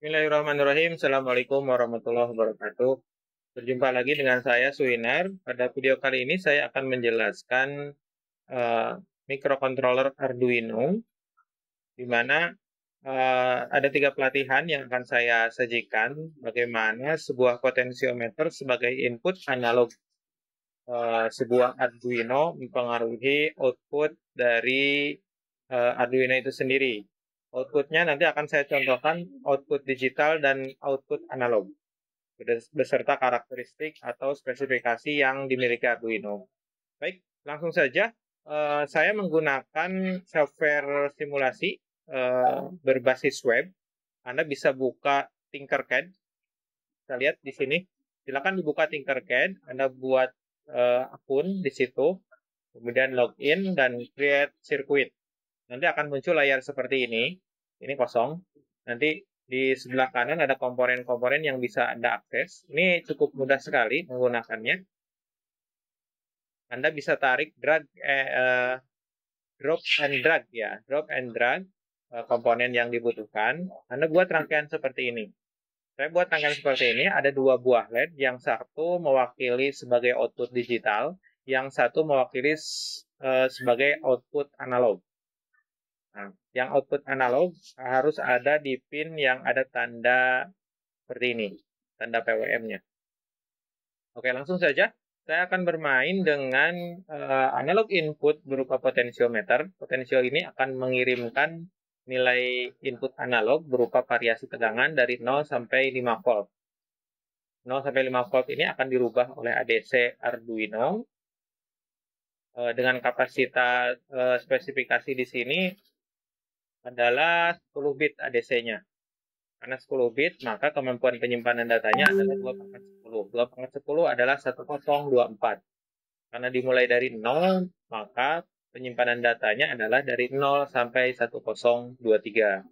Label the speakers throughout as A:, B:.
A: Bismillahirrahmanirrahim. Assalamualaikum warahmatullahi wabarakatuh. Berjumpa lagi dengan saya Suinar. Pada video kali ini saya akan menjelaskan microcontroller Arduino, di mana ada 3 pelatihan yang akan saya sajikan. Bagaimana sebuah potensiometer sebagai input analog sebuah Arduino mempengaruhi output dari Arduino itu sendiri. Outputnya nanti akan saya contohkan output digital dan output analog, beserta karakteristik atau spesifikasi yang dimiliki Arduino. Baik, langsung saja. Saya menggunakan software simulasi berbasis web. Anda bisa buka Tinkercad. Kita lihat di sini. Silakan dibuka Tinkercad. Anda buat akun di situ, kemudian login dan create circuit. Nanti akan muncul layar seperti ini. Ini kosong. Nanti di sebelah kanan ada komponen-komponen yang bisa Anda akses. Ini cukup mudah sekali menggunakannya. Anda bisa tarik, drop and drag ya, drop and drag komponen yang dibutuhkan. Anda buat rangkaian seperti ini. Saya buat rangkaian seperti ini, ada 2 buah LED, yang satu mewakili sebagai output digital, yang satu mewakili sebagai output analog. Nah, yang output analog harus ada di pin yang ada tanda seperti ini, tanda PWM-nya. Oke, langsung saja. Saya akan bermain dengan analog input berupa potensiometer. Potensio ini akan mengirimkan nilai input analog berupa variasi tegangan dari 0 sampai 5 volt. 0 sampai 5 volt ini akan dirubah oleh ADC Arduino dengan kapasitas spesifikasi di sini adalah 10 bit ADC-nya. Karena 10 bit, maka kemampuan penyimpanan datanya adalah 2/10. 2/10 adalah 1024. Karena dimulai dari 0, maka penyimpanan datanya adalah dari 0 sampai 1023.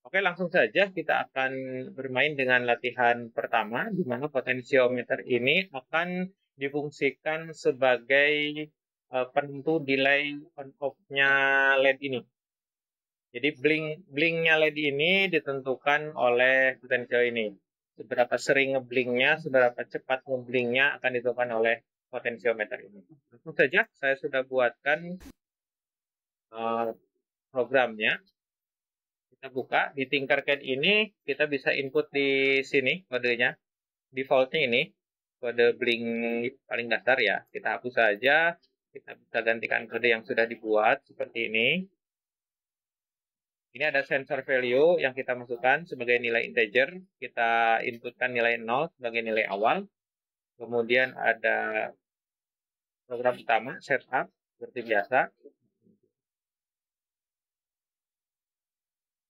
A: Oke, langsung saja kita akan bermain dengan latihan pertama, di mana potensiometer ini akan difungsikan sebagai penentu delay on-off-nya LED ini. Jadi blink-nya LED ini ditentukan oleh potensio ini. Seberapa sering ngeblinknya, seberapa cepat ngeblinknya akan ditentukan oleh potensiometer ini. Langsung saja saya sudah buatkan programnya. Kita buka di Tinkercad ini, kita bisa input di sini kodenya. Defaultnya ini kode blink paling dasar ya. Kita hapus saja. Kita bisa gantikan kode yang sudah dibuat seperti ini. Ini ada sensor value yang kita masukkan sebagai nilai integer. Kita inputkan nilai 0 sebagai nilai awal. Kemudian ada program utama, setup, seperti biasa.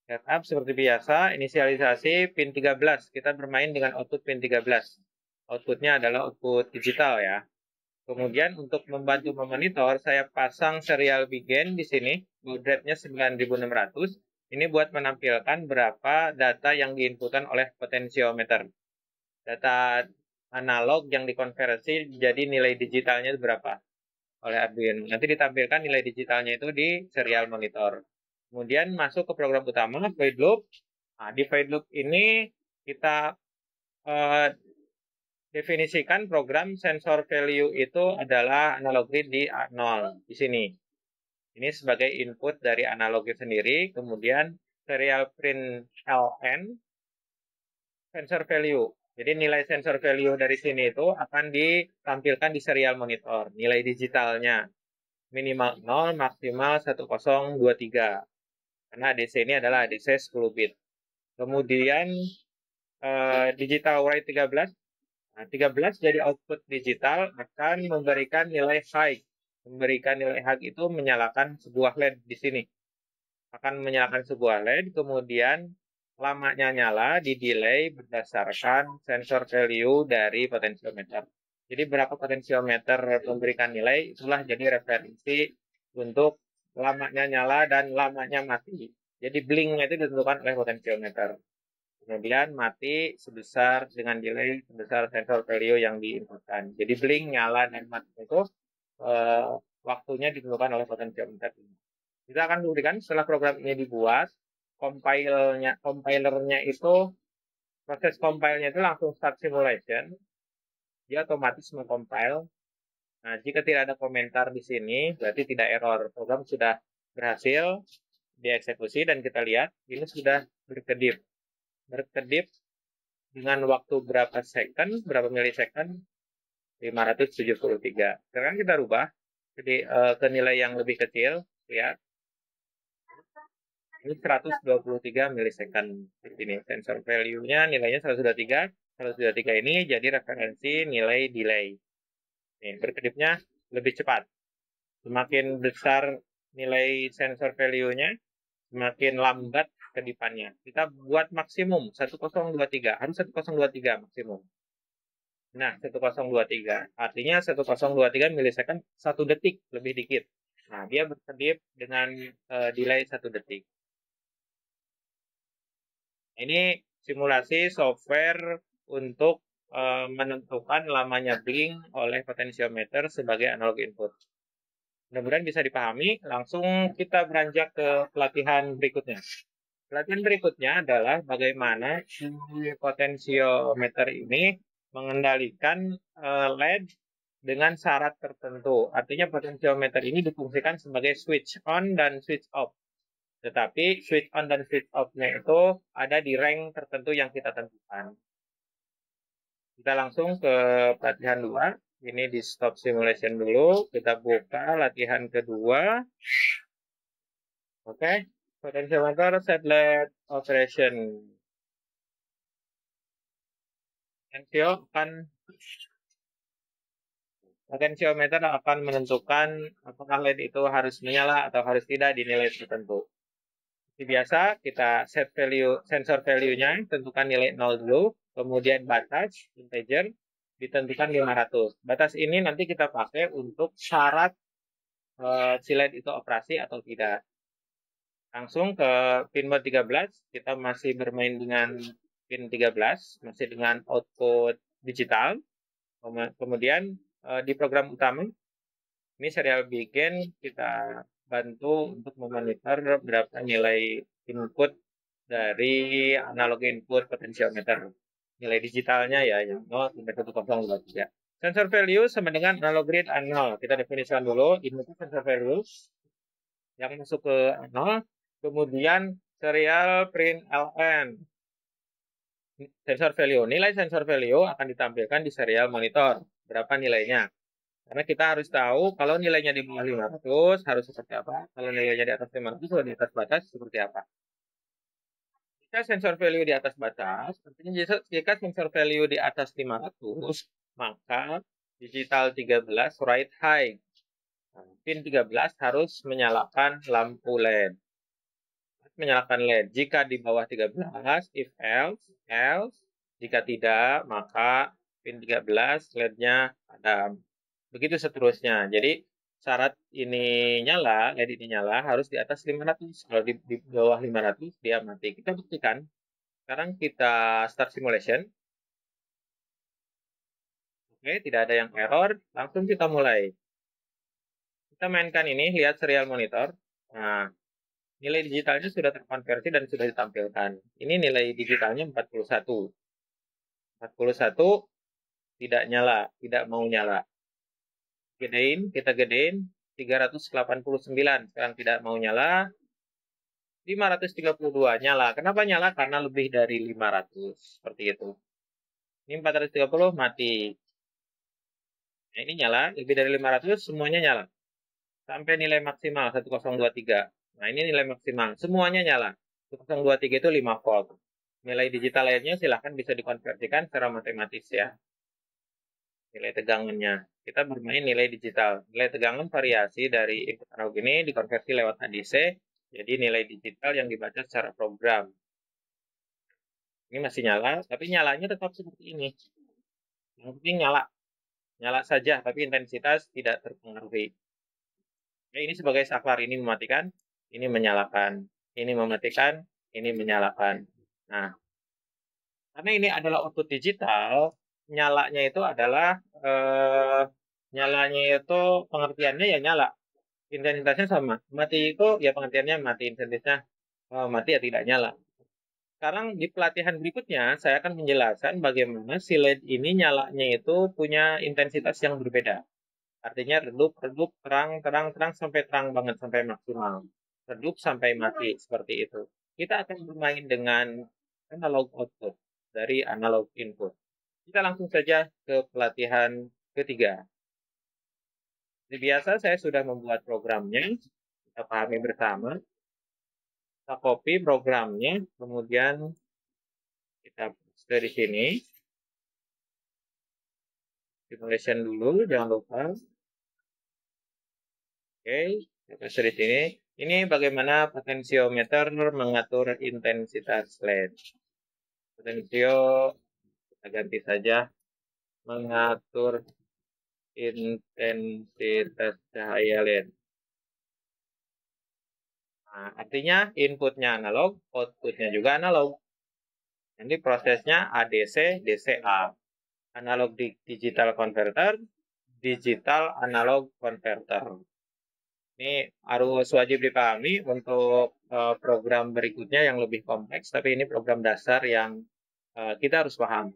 A: Setup seperti biasa, inisialisasi pin 13. Kita bermain dengan output pin 13. Outputnya adalah output digital ya. Kemudian untuk membantu memonitor, saya pasang serial begin di sini. Baud rate-nya 9600. Ini buat menampilkan berapa data yang diinputkan oleh potensiometer. Data analog yang dikonversi jadi nilai digitalnya berapa oleh Arduino. Nanti ditampilkan nilai digitalnya itu di serial monitor. Kemudian masuk ke program utama, void loop. Nah, di void loop ini kita definisikan program sensor value itu adalah analog read di A0 di sini. Ini sebagai input dari analognya sendiri, kemudian serial print ln sensor value. Jadi nilai sensor value dari sini itu akan ditampilkan di serial monitor, nilai digitalnya. Minimal 0, maksimal 1023. Karena ADC ini adalah ADC 10 bit. Kemudian digital write 13. Nah, 13 dari output digital akan memberikan nilai high. Memberikan nilai high itu menyalakan sebuah LED di sini. Akan menyalakan sebuah LED, kemudian lamanya nyala, di delay berdasarkan sensor value dari potensiometer. Jadi berapa potensiometer memberikan nilai, itulah jadi referensi untuk lamanya nyala dan lamanya mati. Jadi blinknya itu ditentukan oleh potensiometer. Kemudian mati sebesar dengan delay sebesar sensor value yang diinputkan. Jadi blink, nyala, dan mati itu waktunya ditentukan oleh potensiometer ini. Kita akan buktikan setelah program ini dibuat. compilernya itu, proses compile-nya itu langsung start simulation. Dia otomatis mengcompile. Nah, jika tidak ada komentar di sini, berarti tidak error. Program sudah berhasil dieksekusi dan kita lihat ini sudah berkedip. Berkedip dengan waktu berapa milisecond? 573. Sekarang kita rubah jadi ke nilai yang lebih kecil, lihat. Ini 123 milisecond. Ini sensor value-nya nilainya 123. 123 ini jadi referensi nilai delay. Nih, berkedipnya lebih cepat. Semakin besar nilai sensor value-nya, semakin lambat kedipannya. Kita buat maksimum 1023. Harus 1023 maksimum. Nah, 1023. Artinya 1023 milisecond 1 detik lebih dikit. Nah, dia berkedip dengan delay 1 detik. Ini simulasi software untuk menentukan lamanya blink oleh potentiometer sebagai analog input. Mudah-mudahan bisa dipahami. Langsung kita beranjak ke pelatihan berikutnya. Pelatihan berikutnya adalah bagaimana si potentiometer ini mengendalikan LED dengan syarat tertentu. Artinya potentiometer ini difungsikan sebagai switch on dan switch off. Tetapi switch on dan switch off-nya itu ada di rank tertentu yang kita tentukan. Kita langsung ke pelatihan 2. Ini di stop simulation dulu. Kita buka latihan kedua. Oke. Potentiometer set LED operation. Potentiometer akan menentukan apakah LED itu harus menyala atau harus tidak di nilai tertentu. Seperti biasa, kita set value, sensor value-nya, tentukan nilai 0 dulu, kemudian batas, integer, ditentukan 500. Batas ini nanti kita pakai untuk syarat si LED itu operasi atau tidak. Langsung ke pin mode 13, kita masih bermain dengan pin 13, masih dengan output digital. Kemudian di program utama, ini serial begin, kita bantu untuk memonitor berapa nilai input dari analog input potentiometer. Nilai digitalnya ya yang 0 sampai 1023. Sensor value sama dengan analog read 0. Kita definisikan dulu input sensor value yang masuk ke 0. Kemudian serial print ln. Sensor value. Nilai sensor value akan ditampilkan di serial monitor. Berapa nilainya? Karena kita harus tahu kalau nilainya di bawah 500 harus seperti apa. Kalau nilainya di atas 500 atau di atas batas seperti apa. Jika sensor value di atas batas, artinya jika sensor value di atas 500, maka digital 13 write high. Pin 13 harus menyalakan lampu LED. Menyalakan LED. Jika di bawah 13, if else, jika tidak, maka pin 13 LED-nya padam. Begitu seterusnya. Jadi syarat ini nyala, LED ini nyala harus di atas 500. Kalau di bawah 500 dia mati. Kita buktikan. Sekarang kita start simulation. Oke, tidak ada yang error. Langsung kita mulai. Kita mainkan ini, lihat serial monitor. Nah, nilai digitalnya sudah terkonversi dan sudah ditampilkan. Ini nilai digitalnya 41. 41 tidak nyala, tidak mau nyala. Kita gedein 389, sekarang tidak mau nyala. 532 nyala. Kenapa nyala? Karena lebih dari 500, seperti itu. Ini 430 mati. Nah, ini nyala, lebih dari 500 semuanya nyala. Sampai nilai maksimal 1023. Nah, ini nilai maksimal, semuanya nyala. 1023 itu 5 volt. Nilai digital lainnya silahkan bisa dikonversikan secara matematis ya. Nilai tegangannya. Kita bermain nilai digital. Nilai tegangan variasi dari input analog ini dikonversi lewat ADC. Jadi nilai digital yang dibaca secara program. Ini masih nyala, tapi nyalanya tetap seperti ini. Yang penting nyala. Nyala saja, tapi intensitas tidak terpengaruhi. Oke, ini sebagai saklar, ini mematikan, ini menyalakan. Ini mematikan, ini menyalakan. Nah, karena ini adalah output digital, nyalanya itu adalah nyalanya itu pengertiannya ya nyala, intensitasnya sama. Mati itu ya pengertiannya mati, intensitasnya mati ya tidak nyala. Sekarang di pelatihan berikutnya saya akan menjelaskan bagaimana si LED ini nyalanya itu punya intensitas yang berbeda. Artinya redup, redup, terang, terang, terang sampai terang banget sampai maksimal. Redup sampai mati seperti itu. Kita akan bermain dengan analog output dari analog input. Kita langsung saja ke pelatihan ketiga. Seperti biasa saya sudah membuat programnya. Kita pahami bersama. Kita copy programnya, kemudian kita paste di sini. Simulation dulu, jangan lupa. Oke, kita paste di sini. Ini bagaimana potensiometer mengatur intensitas LED. Potensio kita ganti saja mengatur intensitas cahaya LED. Nah, artinya inputnya analog, outputnya juga analog. Nanti prosesnya ADC, DCA. Analog digital converter, digital analog converter. Ini harus wajib dipahami untuk program berikutnya yang lebih kompleks, tapi ini program dasar yang kita harus paham.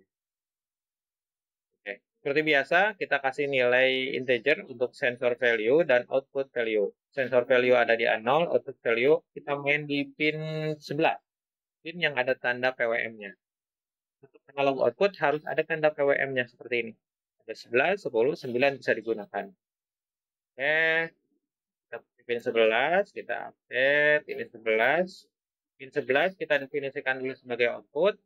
A: Oke. Seperti biasa, kita kasih nilai integer untuk sensor value dan output value. Sensor value ada di A0, output value kita main di pin 11. Pin yang ada tanda PWM-nya. Untuk analog output harus ada tanda PWM-nya seperti ini. Ada 11, 10, 9 bisa digunakan. Oke, kita pin 11, kita update ini 11. Pin 11 kita definisikan dulu sebagai output.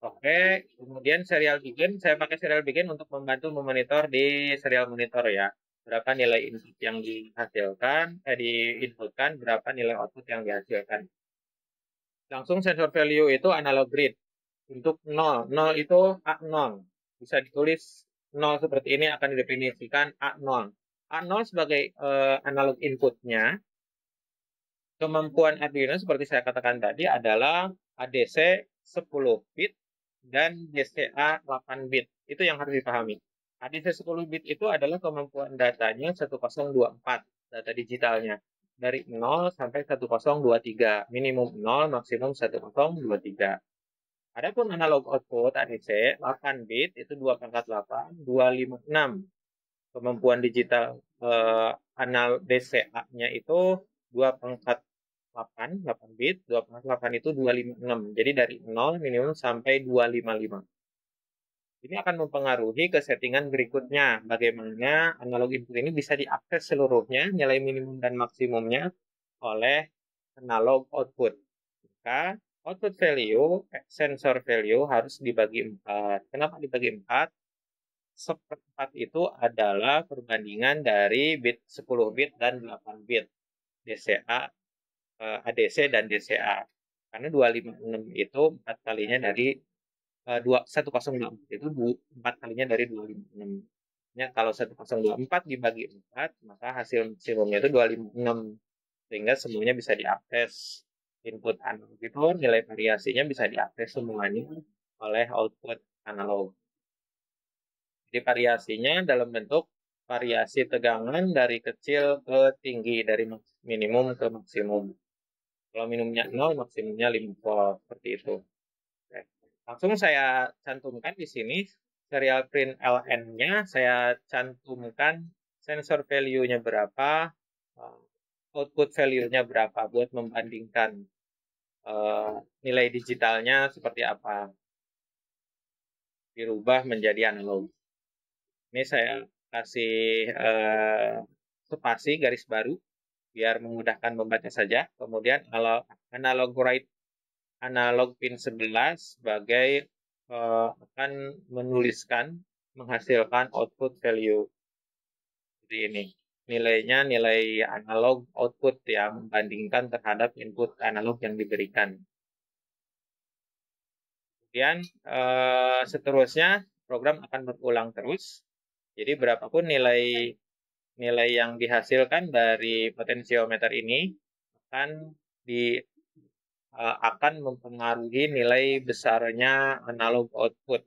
A: Oke, kemudian serial begin, saya pakai serial begin untuk membantu memonitor di serial monitor ya. Berapa nilai input yang dihasilkan, diinputkan, berapa nilai output yang dihasilkan. Langsung sensor value itu analog grid. Untuk 0, 0 itu A0. Bisa ditulis 0 seperti ini akan didefinisikan A0. A0 sebagai analog inputnya. Kemampuan Arduino seperti saya katakan tadi adalah ADC 10 bit dan DCA 8 bit. Itu yang harus dipahami. ADC 10 bit itu adalah kemampuan datanya 1024, data digitalnya. Dari 0 sampai 1023, minimum 0, maksimum 1023. Adapun analog output ADC 8 bit itu 2 pangkat 8, 256. Kemampuan digital analog DCA-nya itu 2 pangkat 8 bit, 2 pangkat 8 itu 256. Jadi dari 0 minimum sampai 255. Ini akan mempengaruhi ke settingan berikutnya. Bagaimana analog input ini bisa diakses seluruhnya, nilai minimum dan maksimumnya oleh analog output. Maka output value, sensor value harus dibagi 4. Kenapa dibagi 4? Seperempat itu adalah perbandingan dari bit 10 bit dan 8 bit. DCA, ADC dan DCA. Karena 256 itu 4 kalinya dari 1024 itu 4 kalinya dari 256. Ya, kalau 1024 dibagi 4, maka hasil maksimumnya itu 256. Sehingga semuanya bisa diakses. Input analog itu nilai variasinya bisa diakses semuanya oleh output analog. Jadi variasinya dalam bentuk variasi tegangan dari kecil ke tinggi, dari minimum ke maksimum. Kalau minimumnya 0, maksimumnya 5 volt, seperti itu. Oke. Langsung saya cantumkan di sini serial print LN-nya, saya cantumkan sensor value-nya berapa, output value-nya berapa buat membandingkan nilai digitalnya seperti apa. Dirubah menjadi analog. Ini saya kasih spasi garis baru biar memudahkan membaca saja. Kemudian analog pin 11 sebagai akan menuliskan menghasilkan output value seperti ini. Nilainya nilai analog output ya, membandingkan terhadap input analog yang diberikan. Kemudian seterusnya program akan berulang terus. Jadi berapapun nilai yang dihasilkan dari potensiometer ini akan mempengaruhi nilai besarnya analog output.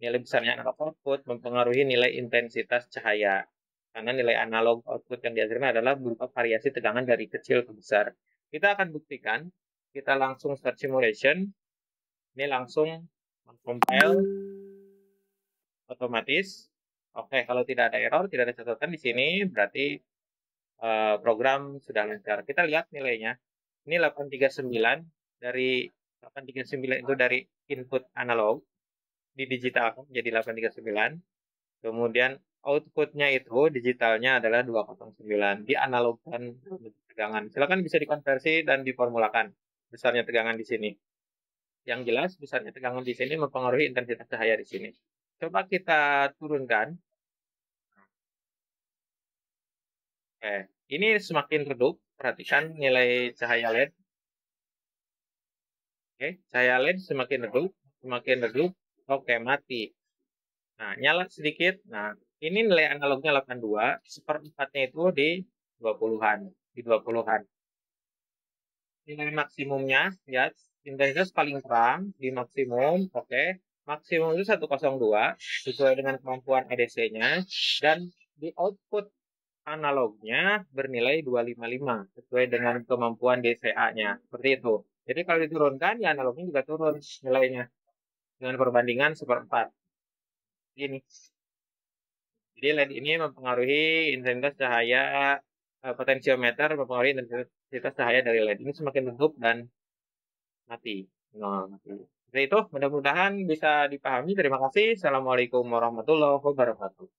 A: Nilai besarnya analog output mempengaruhi nilai intensitas cahaya. Karena nilai analog output yang dihasilkan adalah berupa variasi tegangan dari kecil ke besar. Kita akan buktikan kita langsung start simulation. Ini langsung compile otomatis. Oke, kalau tidak ada error, tidak ada catatan di sini, berarti program sudah lancar. Kita lihat nilainya. Ini 839, dari 839 itu dari input analog di digital jadi 839. Kemudian outputnya itu digitalnya adalah 209, dianalogkan tegangan. Silakan bisa dikonversi dan diformulakan besarnya tegangan di sini. Yang jelas besarnya tegangan di sini mempengaruhi intensitas cahaya di sini. Coba kita turunkan. Oke, ini semakin redup. Perhatikan nilai cahaya LED. Oke, cahaya LED semakin redup. Oke, mati. Nah, nyala sedikit. Nah, ini nilai analognya 82, seperempatnya itu di 20-an, di 20-an. Nilai maksimumnya, ya, intensitas paling terang di maksimum, oke. Maksimum itu 102, sesuai dengan kemampuan ADC-nya, dan di output analognya bernilai 255, sesuai dengan kemampuan DCA-nya. Seperti itu. Jadi kalau diturunkan, ya analognya juga turun nilainya, dengan perbandingan 1/4. Ini. Jadi LED ini mempengaruhi intensitas cahaya, potensiometer mempengaruhi intensitas cahaya dari LED. Ini semakin redup dan mati. Mati. Seperti itu, mudah-mudahan bisa dipahami. Terima kasih. Assalamualaikum warahmatullahi wabarakatuh.